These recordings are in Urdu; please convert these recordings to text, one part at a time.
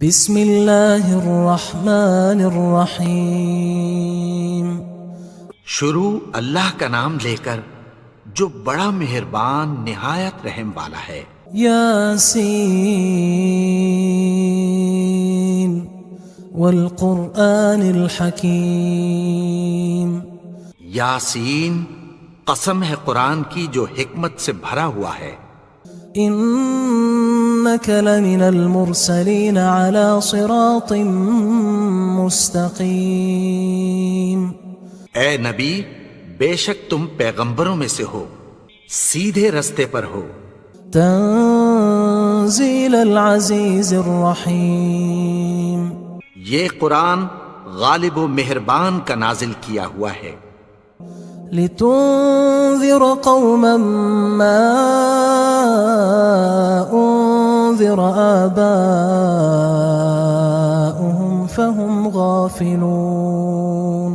بسم اللہ الرحمن الرحیم۔ شروع اللہ کا نام لے کر جو بڑا مہربان نہایت رحم والا ہے۔ یاسین والقرآن الحکیم۔ یاسین، قسم ہے قرآن کی جو حکمت سے بھرا ہوا ہے۔ انک لمن المرسلین علی صراط مستقیم۔ اے نبی، بے شک تم پیغمبروں میں سے ہو، سیدھے رستے پر ہو۔ تنزیل العزیز الرحیم۔ یہ قرآن غالب و مہربان کا نازل کیا ہوا ہے۔ لتنذر قوما ما انذر آباؤهم فهم غافلون۔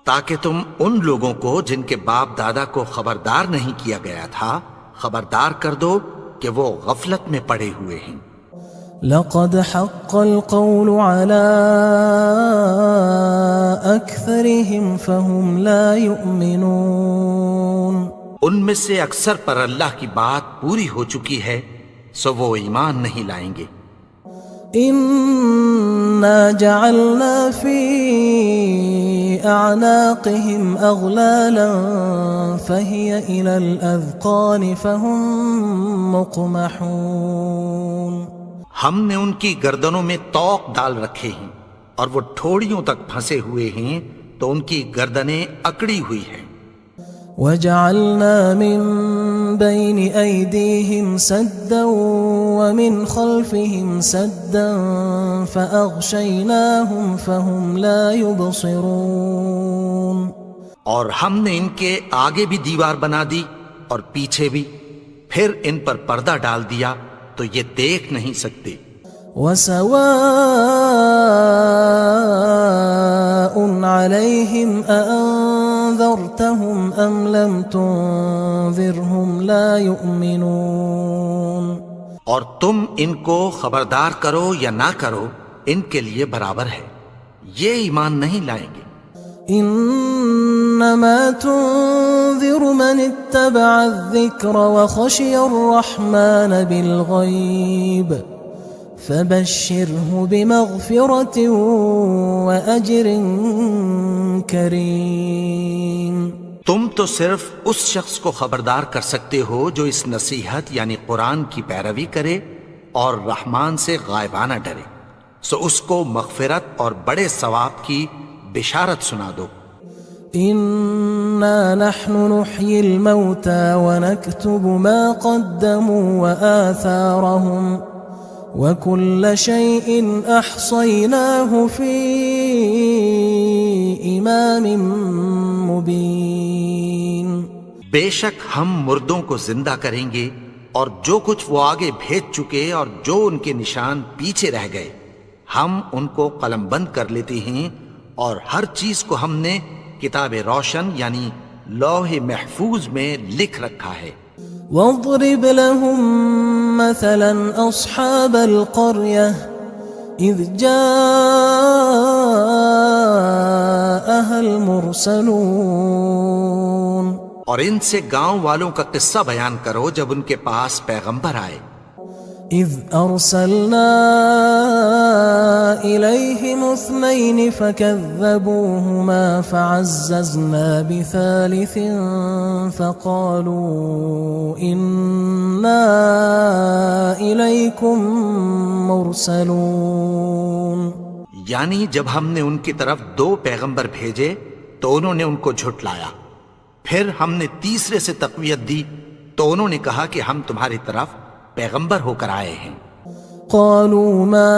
تاکہ تم ان لوگوں کو جن کے باپ دادا کو خبردار نہیں کیا گیا تھا خبردار کر دو کہ وہ غفلت میں پڑے ہوئے ہیں۔ لقد حق القول على أكثرهم فهم لا يؤمنون۔ ان میں سے اکثر پر اللہ کی بات پوری ہو چکی ہے سو وہ ایمان نہیں لائیں گے۔ إنا جعلنا في أعناقهم أغلالا فهي إلى الأذقان فهم مقمحون۔ ہم نے ان کی گردنوں میں طوق ڈال رکھے ہیں اور وہ ٹھوڑیوں تک پھنسے ہوئے ہیں تو ان کی گردنیں اکڑی ہوئی ہیں۔ وجعلنا من بين أيديهم سدا ومن خلفهم سدا فأغشيناهم فهم لا يبصرون۔ اور ہم نے ان کے آگے بھی دیوار بنا دی اور پیچھے بھی، پھر ان پر پردہ ڈال دیا تو یہ دیکھ نہیں سکتے۔ وسواء عليهم أأنذرتهم أم لم تنذرهم لا يؤمنون۔ اور تم ان کو خبردار کرو یا نہ کرو ان کے لیے برابر ہے، یہ ایمان نہیں لائیں گے۔ انما تنذر من اتبع الذکر وخشی الرحمن بالغیب فبشره بمغفرة وأجر کریم۔ تم تو صرف اس شخص کو خبردار کر سکتے ہو جو اس نصیحت یعنی قرآن کی پیروی کرے اور رحمان سے غائبانہ ڈرے، سو اس کو مغفرت اور بڑے ثواب کی بشارت سنا دو۔ انا نحن نحيي الموتى ونكتب ما قدموا وآثارهم وكل شيء احصيناه في امام مبين۔ بے شک ہم مردوں کو زندہ کریں گے اور جو کچھ وہ آگے بھیج چکے اور جو ان کے نشان پیچھے رہ گئے ہم ان کو قلم بند کر لیتے ہیں، اور ہر چیز کو ہم نے کتاب روشن یعنی لوح محفوظ میں لکھ رکھا ہے۔ واضرب لهم مثلا اصحاب القرية اذ جاءها المرسلون۔ اور ان سے گاؤں والوں کا قصہ بیان کرو جب ان کے پاس پیغمبر آئے۔ اذ ارسلنا الیہم اثنین فکذبوہما فعززنا بثالث فقالوا انا الیکم مرسلون۔ یعنی جب ہم نے ان کی طرف 2 پیغمبر بھیجے تو انہوں نے ان کو جھٹلایا، پھر ہم نے تیسرے سے تقویت دی تو انہوں نے کہا کہ ہم تمہاری طرف پیغمبر ہو کر آئے ہیں۔ قالوا ما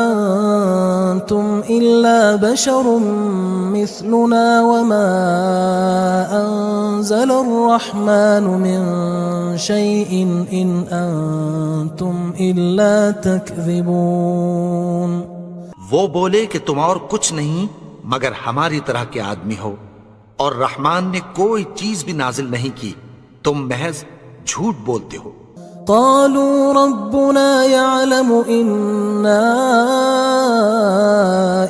انتم الا بشر مثلنا وما انزل الرحمن من شيء ان انتم الا تكذبون۔ وہ بولے کہ تم اور کچھ نہیں مگر ہماری طرح کے آدمی ہو، اور رحمان نے کوئی چیز بھی نازل نہیں کی، تم محض جھوٹ بولتے ہو۔ قالوا ربنا يعلم إنا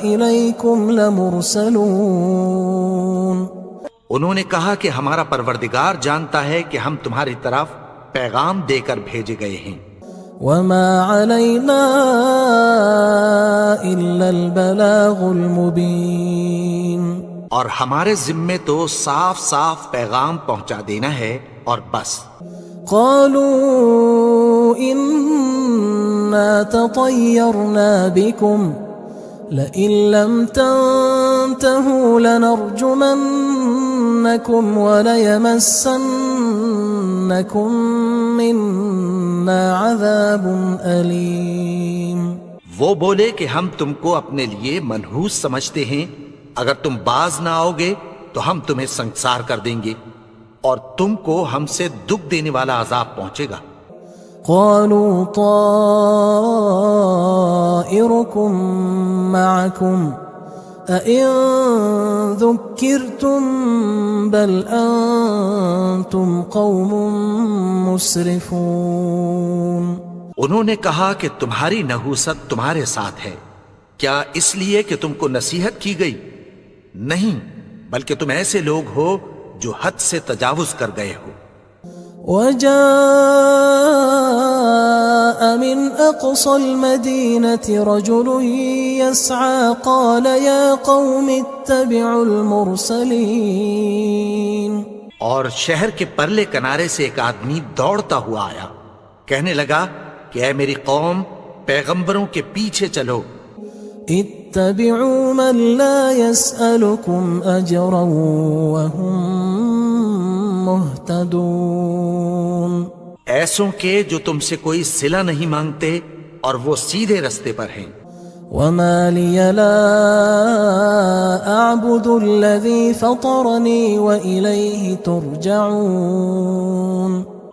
إليكم لمرسلون. انہوں نے کہا کہ ہمارا پروردگار جانتا ہے کہ ہم تمہاری طرف پیغام دے کر بھیجے گئے ہیں. وما علينا إلا البلاغ المبين. اور ہمارے ذمے تو صاف صاف پیغام پہنچا دینا ہے اور بس. قالوا إنا تطيرنا بكم لئن لم تنتهوا لنرجمنكم وليمسنكم منا عذاب أليم. وہ بولے کہ ہم تم کو اپنے لیے منحوس سمجھتے ہیں، اگر تم باز نہ آؤ گے تو ہم تمہیں سنسار کر دیں گے اور تم کو ہم سے دکھ دینے والا عذاب پہنچے گا. قالوا طائركم معكم أئن ذكرتم بل أنتم قوم مسرفون. انہوں نے کہا کہ تمہاری نحوست تمہارے ساتھ ہے، کیا اس لیے کہ تم کو نصیحت کی گئی؟ نہیں، بلکہ تم ایسے لوگ ہو جو حد سے تجاوز کر گئے ہو. وجاء من أقصى المدينة رجل يسعى قال يا قوم اتبعوا المرسلين. اور شہر کے پرلے کنارے سے ایک آدمی دوڑتا ہوا آیا، کہنے لگا کہ اے میری قوم، پیغمبروں کے پیچھے چلو. اتبعوا من لا يسألكم أجرا وهم مهتدون. ایسوں کے جو تم سے کوئی صلہ نہیں مانگتے اور وہ سیدھے رستے پر ہیں. وما لي لا أعبد الذي فطرني وإليه ترجعون.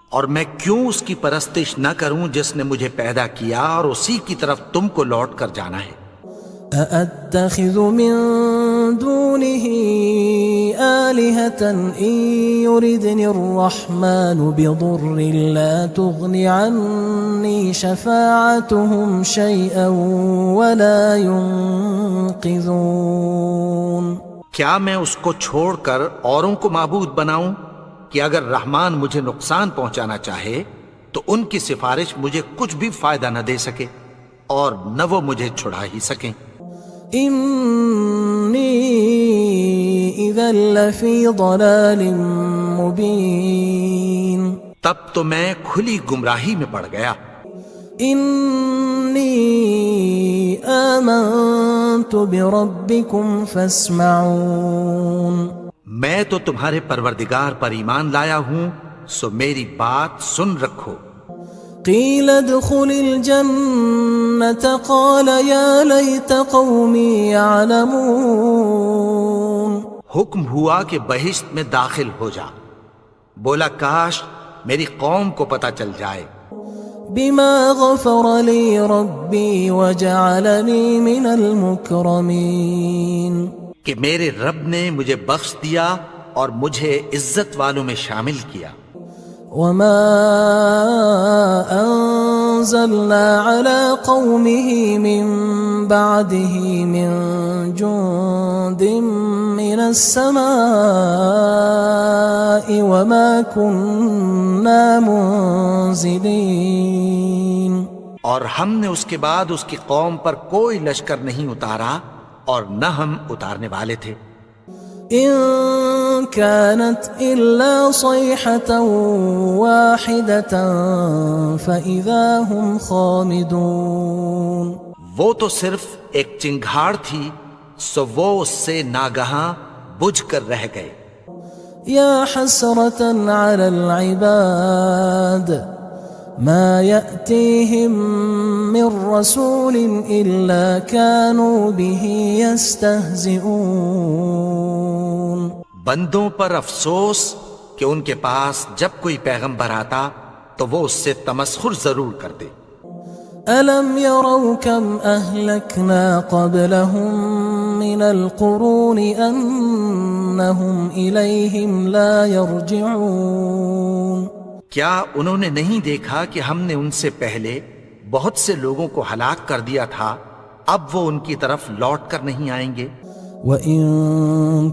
اور میں کیوں اس کی پرستش نہ کروں جس نے مجھے پیدا کیا اور اسی کی طرف تم کو لوٹ کر جانا ہے. أأتخذ من دونه آلهة إن يردني الرحمن بضر لا تغن عني شفاعتهم شيئا ولا ينقذون. کیا میں اس کو چھوڑ کر اوروں کو معبود بناؤں کہ اگر رحمان مجھے نقصان پہنچانا چاہے تو ان کی سفارش مجھے کچھ بھی فائدہ نہ دے سکے اور نہ وہ مجھے چھڑا ہی سکیں. إني إذا لفي ضلال مبين. تب تو میں کھلی گمراہی میں پڑ گیا. إني آمنت بربكم فاسمعون. میں تو تمہارے پروردگار پر ایمان لایا ہوں، سو میری بات سن رکھو. قيل ادخل الجنة قال يا ليت قومي يعلمون. حکم ہوا کہ بہشت میں داخل ہو جا. بولا کاش میری قوم کو پتہ چل جائے. بما غفر لي ربي وجعلني من المكرمين. کہ میرے رب نے مجھے بخش دیا اور مجھے عزت والوں میں شامل کیا. وما أنزلنا على قومه من بعده من جند من السماء وما كنا منزلين. اور ہم نے اس کے بعد اس کی قوم پر کوئی لشکر نہیں اتارا اور نہ ہم اتارنے والے تھے. إن كانت إلا صيحة واحدة فإذا هم خامدون. وہ تو صرف ایک چنگھاڑ تھی، سو وہ اس سے ناگہاں بجھ کر رہ گئے. يا حسرة على العباد ما يأتيهم من رسول إلا كانوا به يستهزئون. بندوں پر افسوس کہ ان کے پاس جب کوئی پیغمبر آتا تو وہ اس سے تمسخر ضرور کرتے. ألم يروا كم أهلكنا قبلهم من القرون أنهم إليهم لا يرجعون. کیا انہوں نے نہیں دیکھا کہ ہم نے ان سے پہلے بہت سے لوگوں کو ہلاک کر دیا تھا، اب وہ ان کی طرف لوٹ کر نہیں آئیں گے؟ وَإِن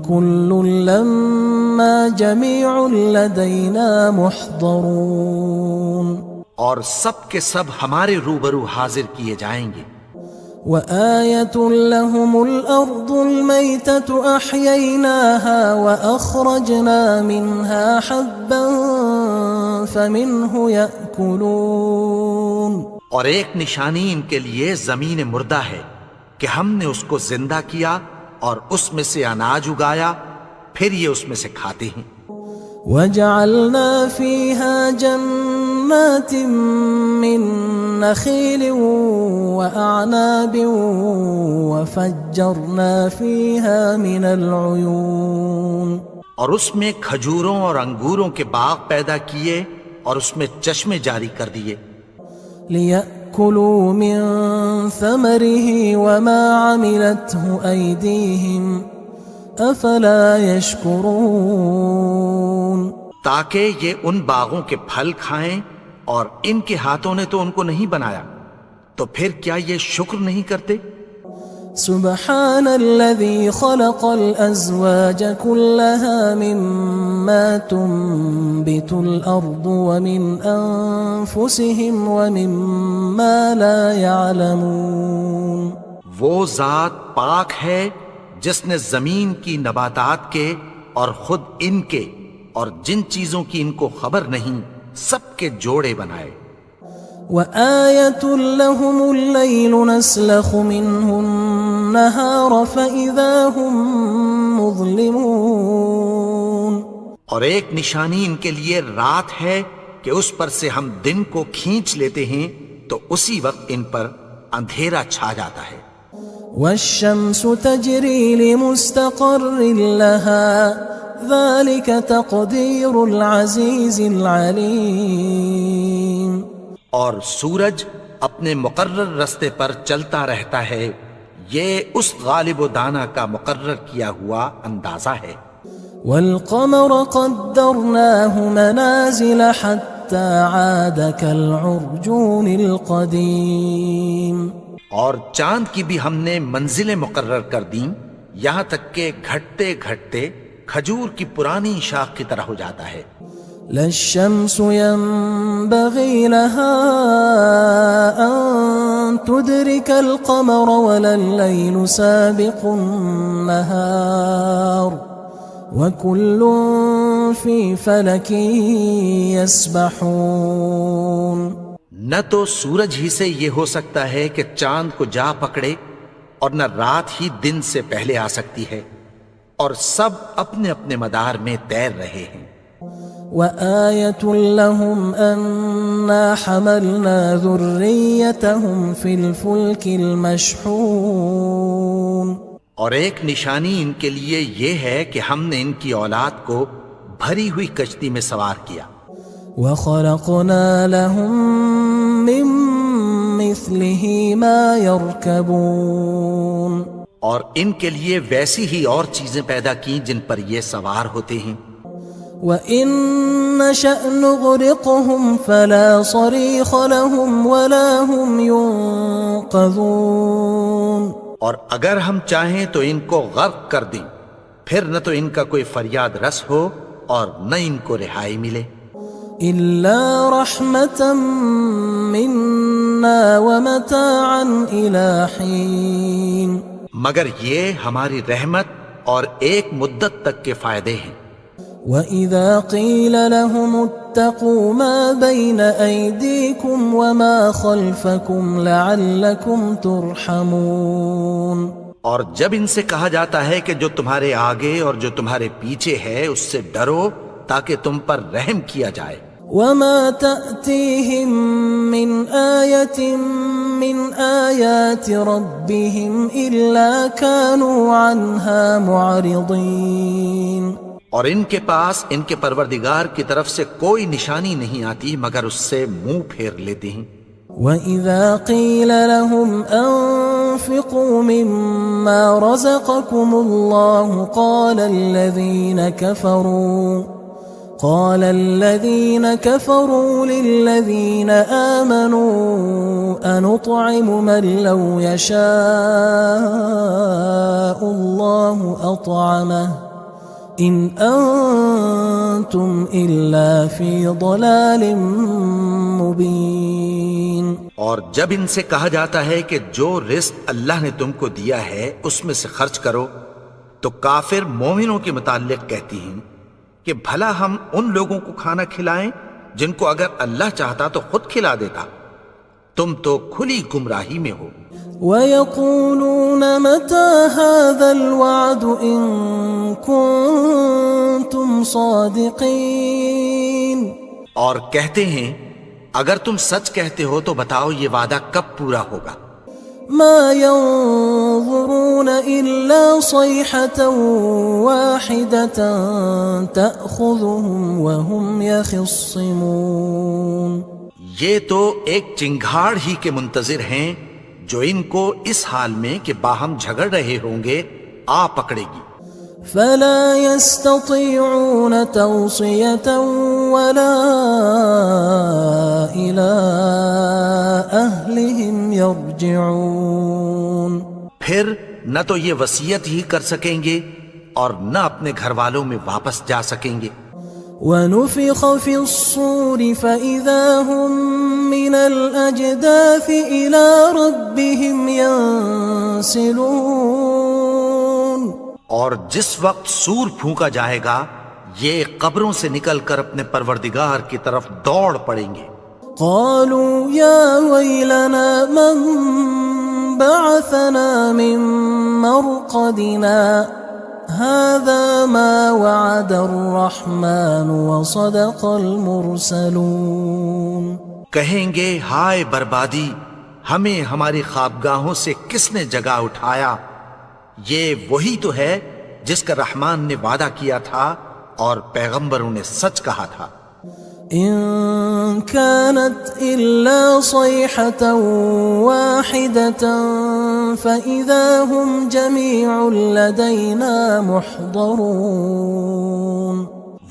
كُلٌّ لَمَّا جَمِيعٌ لَدَيْنَا مُحْضَرُونَ، اور سب کے سب ہمارے روبرو حاضر کیے جائیں گے۔ وَآيَةٌ لَهُمُ الْأَرْضُ الْمَيْتَةُ أَحْيَيْنَاهَا وَأَخْرَجْنَا مِنْهَا حَبًّا فَمِنْهُ يَأْكُلُونَ، اور ایک نشانی ان کے لیے زمین مردہ ہے کہ ہم نے اس کو زندہ کیا اور اس میں سے اناج اگایا، پھر یہ اس میں سے کھاتے ہیں۔ وَجَعَلْنَا فِيهَا جَنَّاتٍ مِّن نَخِيلٍ وَأَعْنَابٍ وَفَجَّرْنَا فِيهَا مِنَ الْعُيُونِ، اور اس میں کھجوروں اور انگوروں کے باغ پیدا کیے اور اس میں چشمے جاری کر دیے، لِيَأْكُلُوا مِن ثَمَرِهِ وَمَا عَمِلَتْهُ أَيْدِيهِمْ أَفَلَا يَشْكُرُونَ، تاکہ یہ ان باغوں کے پھل کھائیں، اور ان کے ہاتھوں نے تو ان کو نہیں بنایا، تو پھر کیا یہ شکر نہیں کرتے؟ سبحان الذي خلق الأزواج كلها مما تنبت الأرض ومن أنفسهم ومما لا يعلمون، وہ ذات پاک ہے جس نے زمین کی نباتات کے اور خود ان کے اور جن چیزوں کی ان کو خبر نہیں سب کے جوڑے بنائے۔ وآية لهم الليل نسلخ منه النهار فإذا هم مظلمون، اور ایک نشانی ان کے لیے رات ہے کہ اس پر سے ہم دن کو کھینچ لیتے ہیں تو اسی وقت ان پر اندھیرا چھا جاتا ہے۔ والشمس تجري لمستقر لها ذلك تقدير العزيز العليم، اور سورج اپنے مقرر رستے پر چلتا رہتا ہے، یہ اس غالب و دانا کا مقرر کیا ہوا اندازہ ہے۔ والقمر قدرناه منازل حتى عاد كالعرجون القديم، اور چاند کی بھی ہم نے منزلیں مقرر کر دیں، یہاں تک کہ گھٹتے گھٹتے کھجور کی پرانی شاخ کی طرح ہو جاتا ہے۔ لا الشمس ينبغي لها أن تدرك القمر ولا الليل سابق النهار وكل في فلك يسبحون، نہ تو سورج ہی سے یہ ہو سکتا ہے کہ چاند کو جا پکڑے، اور نہ رات ہی دن سے پہلے آ سکتی ہے، اور سب اپنے اپنے مدار میں تیر رہے ہیں۔ وآية لهم أنا حملنا ذريتهم في الفلك المشحون، اور ایک نشانی ان کے لیے یہ ہے کہ ہم نے ان کی اولاد کو بھری ہوئی کشتی میں سوار کیا۔ وخلقنا لهم من مثله ما يركبون، اور ان کے لیے ویسی ہی اور چیزیں پیدا کی جن پر یہ سوار ہوتے ہیں۔ وَإِن نَّشَأْ نُغْرِقْهُمْ فَلَا صَرِيخَ لَهُمْ وَلَا هُمْ يُنقَذُونَ، اور اگر ہم چاہیں تو ان کو غرق کر دیں، پھر نہ تو ان کا کوئی فریاد رس ہو اور نہ ان کو رہائی ملے۔ إِلَّا رَحْمَةً مِنَّا وَمَتَاعًا إِلَى حِينٍ، مگر یہ ہماری رحمت اور ایک مدت تک کے فائدے ہیں۔ وَإِذَا قِيلَ لَهُمُ اتَّقُوا مَا بَيْنَ أَيْدِيكُمْ وَمَا خَلْفَكُمْ لَعَلَّكُمْ تُرْحَمُونَ، اور جب ان سے کہا جاتا ہے کہ جو تمہارے آگے اور جو تمہارے پیچھے ہے اس سے ڈرو تاکہ تم پر رحم کیا جائے۔ وَمَا تَأْتِيهِم مِّنْ آيَةٍ مِّنْ آيَاتِ رَبِّهِمْ إِلَّا كَانُوا عَنْهَا مُعْرِضِينَ، اور ان کے پاس ان کے پروردگار کی طرف سے کوئی نشانی نہیں آتی مگر اس سے منہ پھیر لیتے ہیں۔ وَإِذَا قِيلَ لَهُمْ أَنفِقُوا مِمَّا رَزَقَكُمُ اللَّهُ قال الذين كفروا للذين آمنوا أنطعم من لو يشاء الله أطعمه إن أنتم إلا في ضلال مبين. اور جب ان سے کہا جاتا ہے کہ جو رزق اللہ نے تم کو دیا ہے اس میں سے خرچ کرو، تو کافر مومنوں کے متعلق کہتی ہیں کہ بھلا ہم ان لوگوں کو کھانا کھلائیں جن کو اگر اللہ چاہتا تو خود کھلا دیتا. تم تو کھلی گمراہی میں ہو. وَيَقُولُونَ مَتَى هَذَا الْوَعْدُ إِن كُنتُمْ صَادِقِينَ. اور کہتے ہیں اگر تم سچ کہتے ہو تو بتاؤ یہ وعدہ کب پورا ہوگا. ما ينظرون إلا صيحة واحدة تأخذهم وهم يخصمون. یہ تو ایک چنگھاڑ ہی کے منتظر ہیں جو ان کو اس حال میں کہ باہم جھگڑ رہے ہوں گے آ پکڑے گی. فلا يستطيعون توصية ولا إلى أهلهم يرجعون. پھر نہ تو یہ وصیت ہی کر سکیں گے اور نہ اپنے گھر والوں میں واپس جا سکیں گے. ونفخ في الصور فإذا هم من الأجداث إلى ربهم ينسلون. اور جس وقت سور پھونکا جائے گا یہ قبروں سے نکل کر اپنے پروردگار کی طرف دوڑ پڑیں گے. قالوا يا ويلنا من بعثنا من مرقدنا هذا ما وعد الرحمن وصدق المرسلون. کہیں گے ہائے بربادی، ہمیں ہماری خوابگاہوں سے کس نے جگا اٹھایا. یہ وہی تو ہے جس کا رحمان نے وعدہ کیا تھا اور پیغمبروں نے سچ کہا تھا. إن كانت إلا صيحة واحدة فإذا هم جميع لدينا محضرون.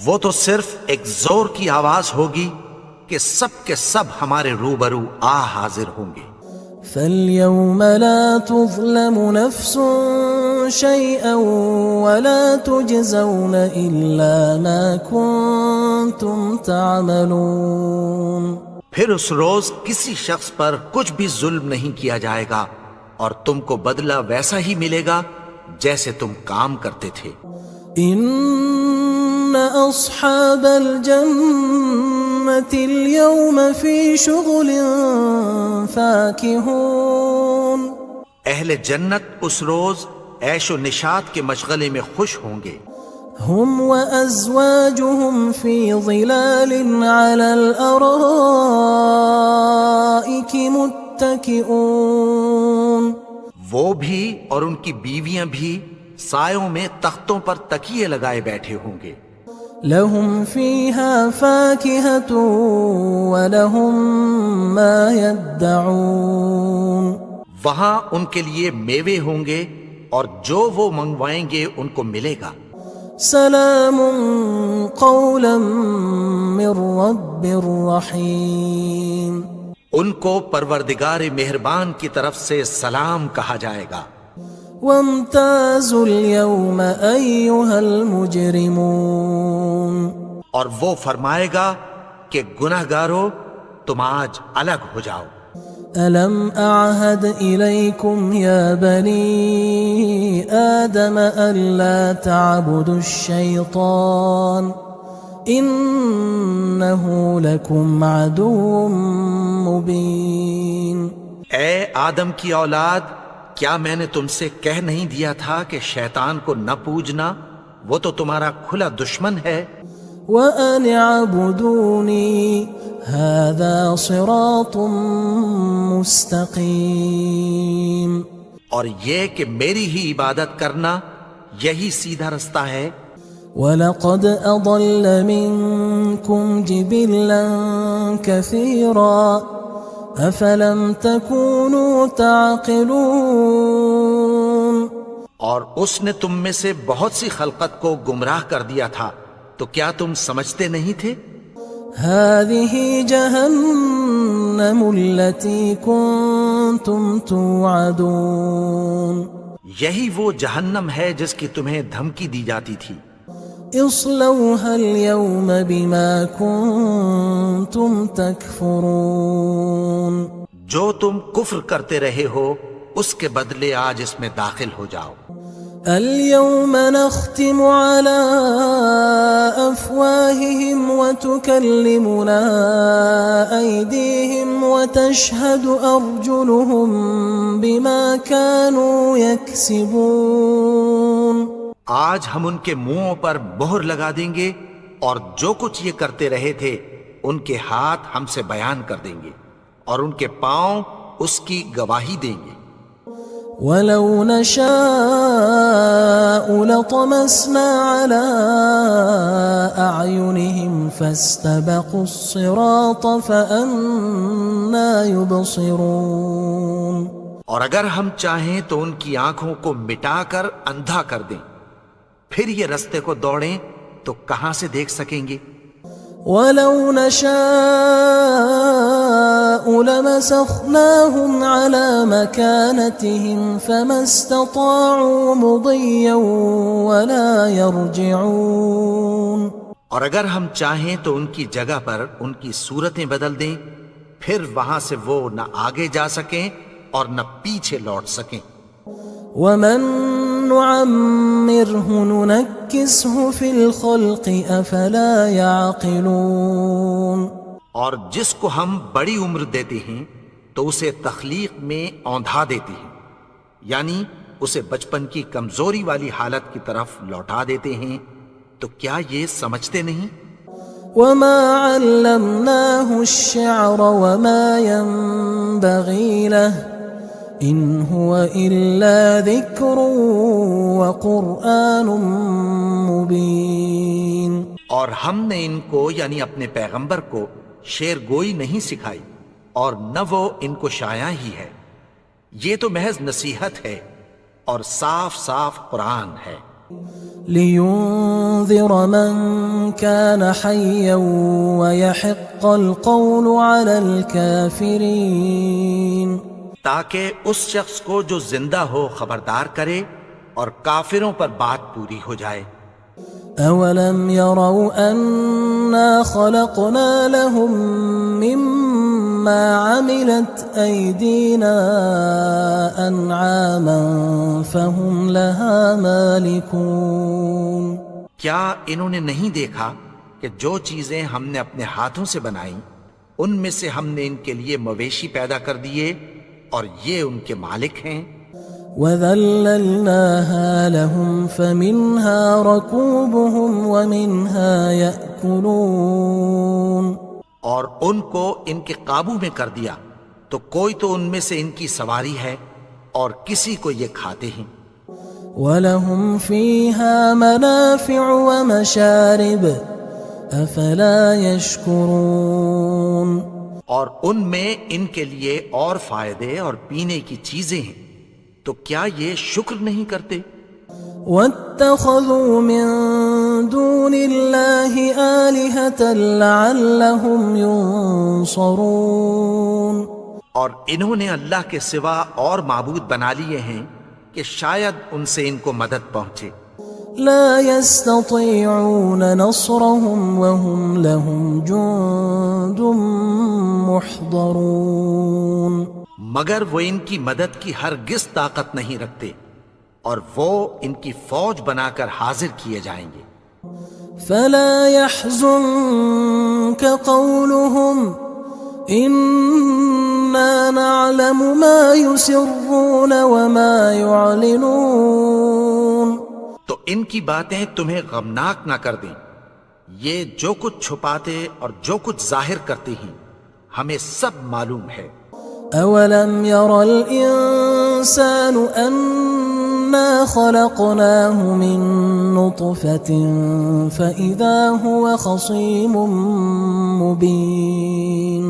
وہ تو صرف ایک زور کی آواز ہوگی کہ سب کے سب ہمارے روبرو آ حاضر ہوں گے. فاليوم لا تظلم نفس شيئا ولا تجزون إلا ما كنتم تعملون. پھر اس روز کسی شخص پر کچھ بھی ظلم نہیں کیا جائے گا اور تم کو بدلہ ویسا ہی ملے گا جیسے تم کام کرتے تھے. إن أصحاب الجنة اليوم في شغل فاكهون. اہل جنت اس روز عیش و نشاط کے مشغلے میں خوش ہوں گے. هم وأزواجهم في ظلال على الأرائك متكئون. وہ بھی اور ان کی بیویاں بھی سایوں میں تختوں پر تکیے لگائے بیٹھے ہوں گے. لهم فيها فاكهة ولهم ما يدعون. وہاں ان کے لیے میوے ہوں گے اور جو وہ منگوائیں گے ان کو ملے گا. سلام قولا من رب رحیم. ان کو پروردگار مہربان کی طرف سے سلام کہا جائے گا. وامتازوا اليوم أيها المجرمون. اور وہ فرمائے گا کہ گناہگارو تم آج الگ ہو جاؤ. ألم أعهد إليكم يا بني آدم ألا تعبدوا الشيطان إنه لكم عدو مبين. اے آدم کی اولاد، کیا میں نے تم سے کہہ نہیں دیا تھا کہ شیطان کو نہ پوجنا، وہ تو تمہارا کھلا دشمن ہے. وَأَنِ اعْبُدُونِي هَذَا صِرَاطٌ مُسْتَقِيمٌ. اور یہ کہ میری ہی عبادت کرنا یہی سیدھا رستہ ہے. وَلَقَدْ أَضَلَّ مِنْكُمْ جِبِلًّا كَثِيرًا أَفَلَمْ تَكُونُوا تَعْقِلُونَ. اور اس نے تم میں سے بہت سی خلقت کو گمراہ کر دیا تھا، تو کیا تم سمجھتے نہیں تھے؟ هذه جهنم التي كنتم توعدون یہی وہ جہنم ہے جس کی تمہیں دھمکی دی جاتی تھی۔ اصلوها اليوم بما كنتم تكفرون جو تم کفر کرتے رہے ہو اس کے بدلے آج اس میں داخل ہو جاؤ۔ اليوم نختم على أفواههم وتكلمنا أيديهم وتشهد أرجلهم بما كانوا يكسبون آج ہم ان کے منہوں پر مہر لگا دیں گے اور جو کچھ یہ کرتے رہے تھے ان کے ہاتھ ہم سے بیان کر دیں گے اور ان کے پاؤں اس کی گواہی دیں گے۔ وَلَوْ نَشَاءُ لَطَمَسْنَا عَلَىٰ أَعْيُنِهِمْ فَاسْتَبَقُوا الصِّرَاطَ فَأَنَّىٰ يُبْصِرُونَ اور اگر ہم چاہیں تو ان کی آنکھوں کو مٹا کر اندھا کر دیں، پھر یہ رستے کو دوڑیں تو کہاں سے دیکھ سکیں گے؟ وَلَوْ نَشَاءُ لَمَسَخْنَاهُمْ عَلَىٰ مَكَانَتِهِمْ فَمَا اسْتَطَاعُوا مُضِيًّا وَلَا يَرْجِعُونَ اور اگر ہم چاہیں تو ان کی جگہ پر ان کی صورتیں بدل دیں، پھر وہاں سے وہ نہ آگے جا سکیں اور نہ پیچھے لوٹ سکیں۔ وَمَن نُعَمِّرْهُ نُنَكِّسْهُ فِي الْخَلْقِ أَفَلَا يَعْقِلُونَ اور جس کو ہم بڑی عمر دیتے ہیں تو اسے تخلیق میں اوندھا دیتے ہیں، یعنی اسے بچپن کی کمزوری والی حالت کی طرف لوٹا دیتے ہیں، تو کیا یہ سمجھتے نہیں؟ وَمَا عَلَّمْنَاهُ الشِّعْرَ وَمَا يَنبَغِي لَهُ إِنْ هُوَ إِلَّا ذِكْرٌ وَقُرْآنٌ مُبِينٌ اور ہم نے ان کو یعنی اپنے پیغمبر کو شعر گوئی نہیں سکھائی اور نہ وہ ان کو شایع ہی ہے، یہ تو محض نصیحت ہے اور صاف صاف قرآن ہے۔ لِيُنذِرَ مَن كَانَ حَيًّا وَيَحِقَّ الْقَوْلُ عَلَى الْكَافِرِينَ تاکہ اس شخص کو جو زندہ ہو خبردار کرے اور کافروں پر بات پوری ہو جائے۔ أَوَلَمْ يَرَوْا أَنَّا خَلَقْنَا لَهُم مِّمَّا عَمِلَتْ أَيْدِينَا أَنْعَامًا فَهُمْ لَهَا مَالِكُونَ کیا انہوں نے نہیں دیکھا کہ جو چیزیں ہم نے اپنے ہاتھوں سے بنائیں ان میں سے ہم نے ان کے لیے مویشی پیدا کر دیے اور یہ ان کے مالک ہیں۔ وَذَلَّلْنَاهَا لَهُمْ فَمِنْهَا رَكُوبُهُمْ وَمِنْهَا يَأْكُلُونَ اور ان کو ان کے قابو میں کر دیا تو کوئی تو ان میں سے ان کی سواری ہے اور کسی کو یہ کھاتے ہیں۔ وَلَهُمْ فِيهَا مَنَافِعُ وَمَشَارِبُ أَفَلَا يَشْكُرُونَ اور ان میں ان کے لیے اور فائدے اور پینے کی چیزیں ہیں، تو کیا یہ شکر نہیں کرتے؟ وَاتَّخَذُوا مِن دُونِ اللَّهِ آلِهَةً لَعَلَّهُمْ يُنصَرُونَ اور انہوں نے اللہ کے سوا اور معبود بنا لیے ہیں کہ شاید ان سے ان کو مدد پہنچے۔ لا يستطيعون نصرهم وهم لهم جند محضرون مگر وہ ان کی مدد کی ہرگز طاقت نہیں رکھتے اور وہ ان کی فوج بنا کر حاضر کیے جائیں گے۔ فلا يحزنك قولهم إنا نعلم ما يسرون وما يعلنون تو ان کی باتیں تمہیں غمناک نہ کر دیں، یہ جو کچھ چھپاتے اور جو کچھ ظاہر کرتے ہیں ہمیں سب معلوم ہے۔ أولم ير الإنسان أنا خلقناه من نطفة فإذا هو خصيم مبين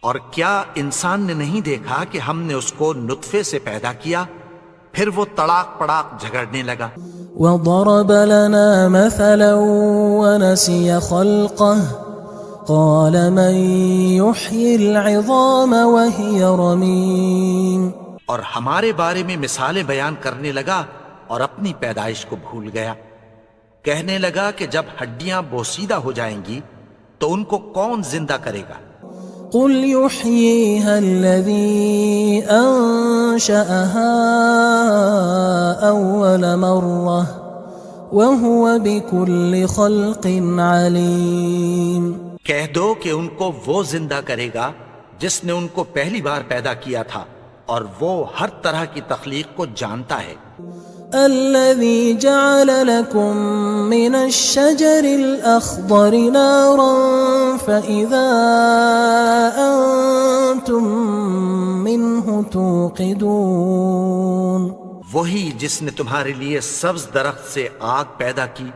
اور کیا انسان نے نہیں دیکھا کہ ہم نے اس کو نطفے سے پیدا کیا، پھر وہ تڑاک پڑاک جھگڑنے لگا۔ وضرب لنا مثلا ونسي خلقه قال من يحيي العظام وهي رميم اور ہمارے بارے میں مثالیں بیان کرنے لگا اور اپنی پیدائش کو بھول گیا. کہنے لگا کہ جب ہڈیاں بوسیدہ ہو جائیں گی تو ان کو کون زندہ کرے گا؟ قل يحييها الذي أنشأها أول مرة وهو بكل خلق عليم. کہہ دو کہ ان کو وہ زندہ کرے گا جس نے ان کو پہلی بار پیدا کیا تھا اور وہ ہر طرح کی تخلیق کو جانتا ہے. الذي جعل لكم من الشجر الأخضر نارا فإذا أنتم منه توقدون. وہی جس نے تمہارے لیے سبز درخت سے آگ پیدا کی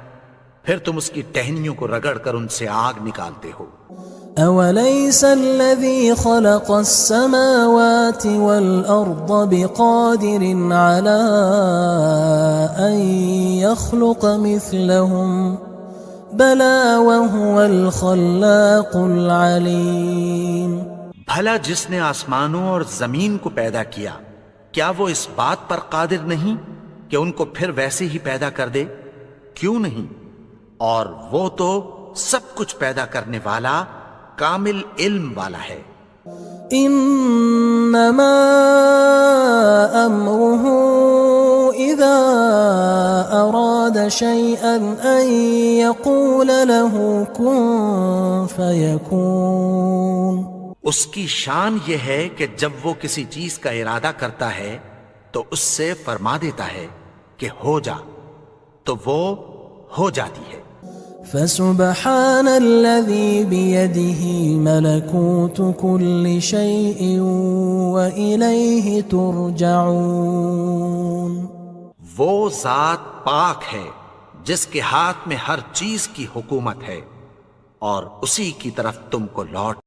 پھر تم اس کی ٹہنیوں کو رگڑ کر ان سے آگ نکالتے ہو. أوليس الذي خلق السماوات والأرض بقادر على أن يخلق مثلهم بلى وهو الخلاق العليم. بھلا جس نے آسمانوں اور زمین کو پیدا کیا کیا وہ اس بات پر قادر نہیں کہ ان کو پھر ویسے ہی پیدا کر دے؟ کیوں نہیں؟ اور وہ تو سب کچھ پیدا کرنے والا کامل علم والا ہے. انما امره اذا اراد شيئا ان يقول له كن فيكون. اس کی شان یہ ہے کہ جب وہ کسی چیز کا ارادہ کرتا ہے تو اس سے فرما دیتا ہے کہ ہو جا تو وہ ہو جاتی ہے. فسبحان الذي بيده ملكوت كل شيء وإليه ترجعون. وہ ذات پاک ہے جس کے ہاتھ میں ہر چیز کی حکومت ہے اور اسی کی طرف تم کو لوٹ